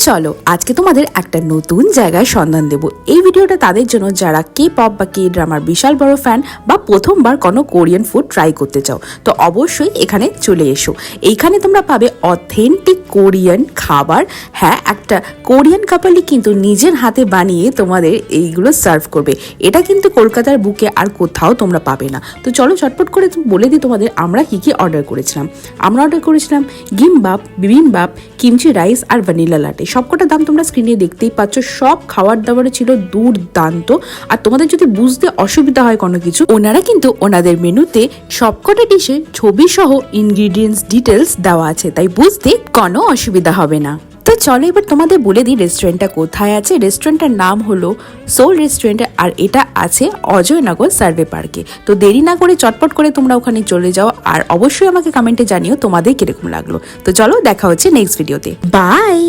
চলো আজকে তোমাদের একটা নতুন জায়গায় সন্ধান দেব। এই ভিডিওটা তাদের জন্য যারা কে পপ বা কে ড্রামার বিশাল বড় ফ্যান বা প্রথমবার কোনো কোরিয়ান ফুড ট্রাই করতে চাও, তো অবশ্যই এখানে চলে এসো। এইখানে তোমরা পাবে অথেন্টিক কোরিয়ান খাবার। হ্যাঁ, একটা কোরিয়ান কাপলই কিন্তু নিজের হাতে বানিয়ে তোমাদের এইগুলো সার্ভ করবে। এটা কিন্তু কলকাতার বুকে আর কোথাও তোমরা পাবে না। তো চলো চটপট করে বলে দিই তোমাদের আমরা কি কি অর্ডার করেছিলাম। আমরা অর্ডার করেছিলাম গিমবাপ, বিবিমবাপ, কিমচি রাইস আর ভ্যানিলা লাটে। সবকটা দাম তোমরা স্ক্রিনে দেখতেই পাচ্ছ। সব খাবার দাবারে ছিল দুর্দান্ত। আর তোমাদের যদি বুঝতে অসুবিধা হয় কোনো কিছু, ওনারা কিন্তু ওনাদের মেনুতে সবকটা ডিশে ছবি সহ ইনগ্রিডিয়েন্টস ডিটেলস দেওয়া আছে, তাই বুঝতে কোনো অসুবিধা হবে না। তো চলো এবার তোমাদের বলে দিই রেস্টুরেন্টটা কোথায় আছে। রেস্টুরেন্টটার নাম হলো সোল রেস্টুরেন্ট, আর এটা আছে অজয়নগর সার্ভে পার্কে। তো দেরি না করে চটপট করে তোমরা ওখানে চলে যাও, আর অবশ্যই আমাকে কমেন্টে জানিও তোমাদের কিরকম লাগলো। তো চলো দেখা হচ্ছে নেক্সট ভিডিওতে। বাই।